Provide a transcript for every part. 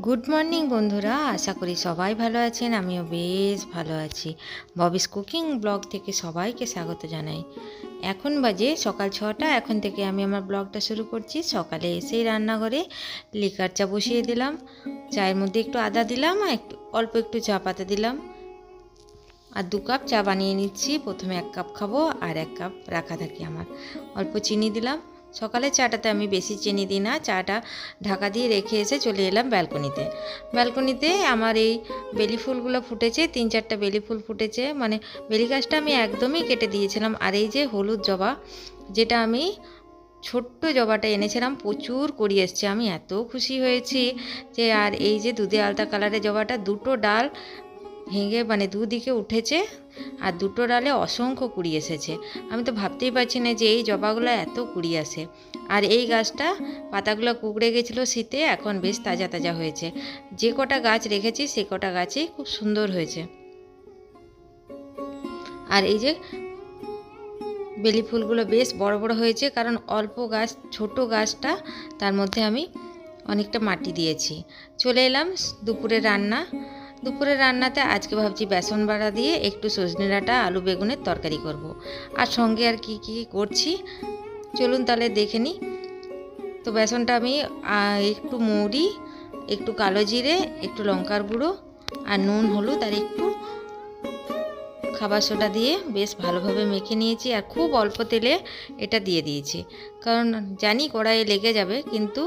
Good morning বন্ধুরা, আশা করি সবাই ভালো আছেন। আমিও বেশ ভালো আছি। ববিস কুকিং ব্লগ থেকে সবাইকে স্বাগত জানাই। এখন বাজে সকাল 6টা। এখন থেকে আমি আমার ব্লগটা শুরু করছি। সকালে এসেই রান্নাঘরে লিকার চা বসিয়ে দিলাম। চায়ের মধ্যে একটু আদা দিলাম, আর অল্প একটু চা পাতা দিলাম, আর 2 কাপ চা বানিয়ে নিচ্ছি। প্রথমে 1 কাপ খাবো আর 1 কাপ রাখা থাকে আমার। অল্প চিনি দিলাম। সকালে চাটাতে আমি বেশি চিনি দিই না। চাটা ঢাকা দিয়ে রেখে এসে চলে এলাম ব্যালকনিতে আমার এই বেলি ফুলগুলো ফুটেছে, 3-4টা বেলি ফুল ফুটেছে। মানে বেলি গাছটা আমি একদমই কেটে দিয়েছিলাম। আর এই যে হলুদ জবা, যেটা আমি ছোট্ট জবাটা এনেছিলাম, প্রচুর কড়ি এসছে। আমি এত খুশি হয়েছি যে, আর এই যে দুধে আলতা কালারের জবাটা, 2টো ডাল ভেঙে মানে দুদিকে উঠেছে, আর 2টো ডালে অসংখ্য কুড়ি এসেছে। আমি তো ভাবতেই পারছি না যে এই জবাগুলো এত কুড়ি আসে। আর এই গাছটা পাতাগুলো কুঁকড়ে গেছিলো শীতে, এখন বেশ তাজা তাজা হয়েছে। যে কটা গাছ রেখেছি সে কটা গাছই খুব সুন্দর হয়েছে। আর এই যে বেলি ফুলগুলো বেশ বড় বড় হয়েছে, কারণ অল্প গাছ, ছোট গাছটা, তার মধ্যে আমি অনেকটা মাটি দিয়েছি। চলে এলাম দুপুরের রান্নাতে আজকে ভাবছি বেসন বড়া দিয়ে একটু সজনে ডাঁটা আলু বেগুনের তরকারি করব। আর সঙ্গে আর কি কি করছি চলুন তাহলে দেখে নিই। তো বেসনটা আমি একটু মৌরি, একটু কালো জিরে, একটু লঙ্কার গুঁড়ো, আর নুন, হলুদ আর একটু খাবার সোডা দিয়ে বেশ ভালোভাবে মেখে নিয়েছি। আর খুব অল্প তেলে এটা দিয়ে দিয়েছি, কারণ জানি কড়াইয়ে লেগে যাবে, কিন্তু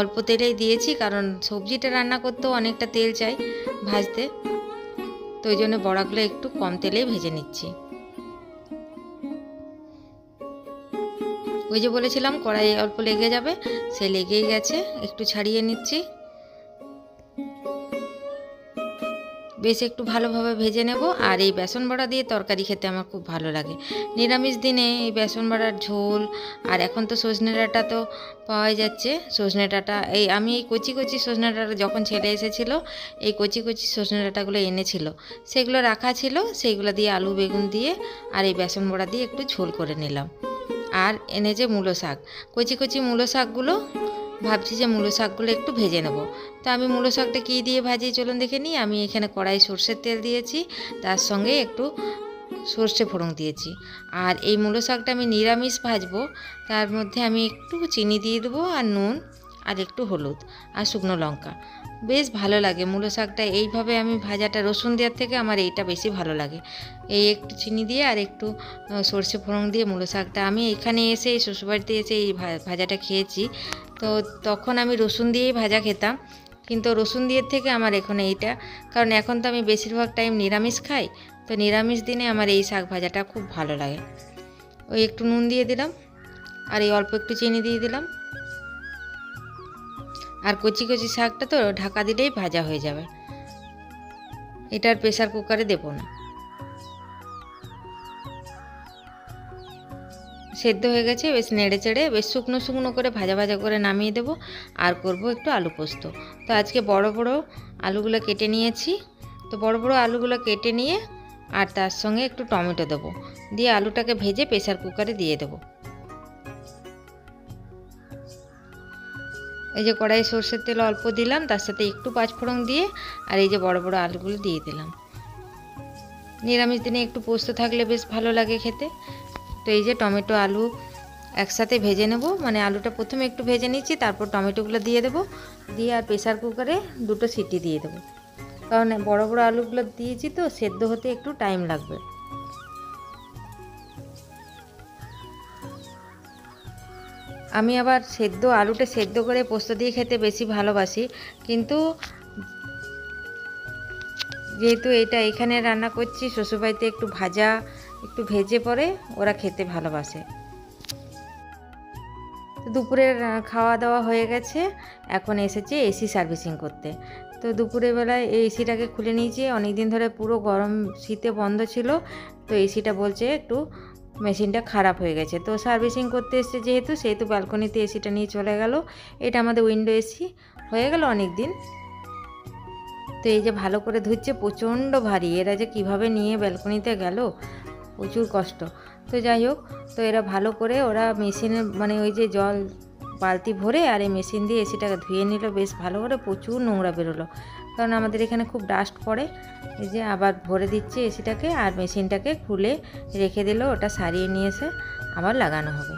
অল্প তেলেই দিয়েছি, কারণ সবজিটা রান্না করতেও অনেকটা তেল চাই ভাজতে। তো ওই জন্য বড়াগুলো একটু কম তেলেই ভেজে নিচ্ছি। ওই যে বলেছিলাম কড়াইয়ে অল্প লেগে যাবে, সে লেগেই গেছে। একটু ছাড়িয়ে নিচ্ছি, বেশ একটু ভালোভাবে ভেজে নেব। আর এই বেসন বড়া দিয়ে তরকারি খেতে আমার খুব ভালো লাগে। নিরামিষ দিনে এই বেসন বড়ার ঝোল, আর এখন তো সজনে ডাঁটা তো পাওয়াই যাচ্ছে। সজনে ডাঁটা আমি এই কচি কচি সজনে ডাঁটা, যখন ছেলে এসেছিল এই কচি কচি সজনে ডাঁটাগুলো এনেছিল, সেগুলো রাখা ছিল, সেইগুলো দিয়ে আলু বেগুন দিয়ে আর এই বেসন বড়া দিয়ে একটু ঝোল করে নিলাম। আর এনেছে মূলো শাক, কচি কচি মূলো শাকগুলো, ভাবছি যে মূলো শাকগুলো একটু ভেজে নেব। তো আমি মূলো শাকটা কী দিয়ে ভাজি চলুন দেখে নিই। আমি এখানে কড়াই সর্ষের তেল দিয়েছি, তার সঙ্গে একটু সর্ষে ফোড়ন দিয়েছি। আর এই মূলো শাকটা আমি নিরামিষ ভাজবো, তার মধ্যে আমি একটু চিনি দিয়ে দেবো, আর নুন, আর একটু হলুদ, আর শুকনো লঙ্কা। বেশ ভালো লাগে মূলো শাকটা এইভাবে আমি ভাজাটা, রসুন দেওয়ার থেকে আমার এইটা বেশি ভালো লাগে। এই একটু চিনি দিয়ে আর একটু সর্ষে ফোড়ন দিয়ে মূলো শাকটা, আমি এখানে এসে এই শ্বশুরবাড়িতে এসে এই ভাজাটা খেয়েছি। তো তখন আমি রসুন দিয়েই ভাজা খেতাম, কিন্তু রসুন দিয়ের থেকে আমার এখন এইটা, কারণ এখন তো আমি বেশিরভাগ টাইম নিরামিষ খাই, তো নিরামিষ দিনে আমার এই শাক ভাজাটা খুব ভালো লাগে। ওই একটু নুন দিয়ে দিলাম, আর এই অল্প একটু চিনি দিয়ে দিলাম। আর কচি কচি শাকটা তো ঢাকা দিলেই ভাজা হয়ে যাবে, এটার প্রেসার কুকারে দেবো না। সেদ্ধ হয়ে গেছে, বেশ নেড়ে চেড়ে বেশ শুকনো শুকনো করে ভাজা ভাজা করে নামিয়ে দেবো। আর করব একটু আলু পোস্ত। তো আজকে বড় বড় আলুগুলো কেটে নিয়েছি। তো বড় বড় আলুগুলো কেটে নিয়ে আর তার সঙ্গে একটু টমেটো দেবো, দিয়ে আলুটাকে ভেজে প্রেসার কুকারে দিয়ে দেবো। এই যে কড়াইয়ে সর্ষের তেল অল্প দিলাম, তার সাথে একটু পাঁচফোড়ন দিয়ে আর এই যে বড় বড় আলুগুলো দিয়ে দিলাম। নিরামিষ দিনে একটু পোস্ত থাকলে বেশ ভালো লাগে খেতে। তো এই যে টমেটো আলু একসাথে ভেজে নেব, মানে আলুটা প্রথমে একটু ভেজে নিচ্ছি, তারপর টমেটোগুলো দিয়ে দেবো, দিয়ে আর প্রেসার কুকারে 2টো সিটি দিয়ে দেবো, কারণ বড় বড় আলুগুলো দিয়েছি তো সেদ্ধ হতে একটু টাইম লাগবে। আমি আবার আলুটা সেদ্ধ করে পোস্ত দিয়ে খেতে বেশি ভালোবাসি, কিন্তু যেহেতু এটা এখানে রান্না করছি, শ্বশুরবাড়িতে একটু ভেজে পরে ওরা খেতে ভালোবাসে। দুপুরের খাওয়া দাওয়া হয়ে গেছে, এখন এসেছে এসি সার্ভিসিং করতে। তো দুপুরের বেলায় এই এসিটাকে খুলে নিয়েছি। অনেক দিন ধরে পুরো গরম শীতে বন্ধ ছিল, তো এসিটা বলছে একটু মেশিনটা খারাপ হয়ে গেছে। তো সার্ভিসিং করতে এসছে সেহেতু ব্যালকনিতে এসিটা নিয়ে চলে গেল। এটা আমাদের উইন্ডো এসি, হয়ে গেল অনেক দিন। তো এই যে ভালো করে ধুচ্ছে, প্রচণ্ড ভারী, এরা যে কীভাবে নিয়ে ব্যালকনিতে গেল, প্রচুর কষ্ট। তো যাই হোক, তো এরা ভালো করে ওরা মেশিনে, মানে ওই যে জল বালতি ভরে আর এই মেশিন দিয়ে এসিটাকে ধুয়ে নিল বেশ ভালো করে, প্রচুর নোংরা বেরোলো, কারণ আমাদের এখানে খুব ডাস্ট পড়ে। এই যে আবার ভরে দিচ্ছে এসিটাকে, আর মেশিনটাকে খুলে রেখে দিল, ওটা সারিয়ে নিয়ে এসে আবার লাগানো হবে।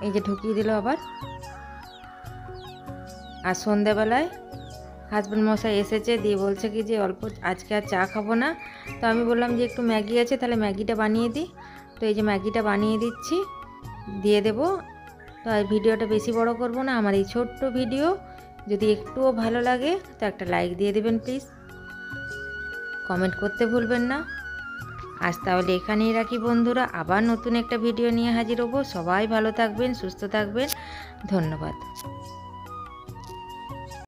এই যে ঢুকিয়ে দিল আবার। আর সন্ধ্যাবেলায় হাজব্যান্ড মশাই এসেছে, দিয়ে বলছে কি যে অল্প আজকে আর চা খাবো না। তো আমি বললাম যে একটু ম্যাগি আছে, তাহলে ম্যাগিটা বানিয়ে দিই। তো এই যে ম্যাগিটা বানিয়ে দিচ্ছি, দিয়ে দেব। তো আর ভিডিওটা বেশি বড় করব না, আমার এই ছোট্ট ভিডিও যদি একটুও ভালো লাগে তো একটা লাইক দিয়ে দেবেন প্লিজ, কমেন্ট করতে ভুলবেন না। আজ তাহলে এখানেই রাখি বন্ধুরা, আবার নতুন একটা ভিডিও নিয়ে হাজির হব। সবাই ভালো থাকবেন, সুস্থ থাকবেন, ধন্যবাদ।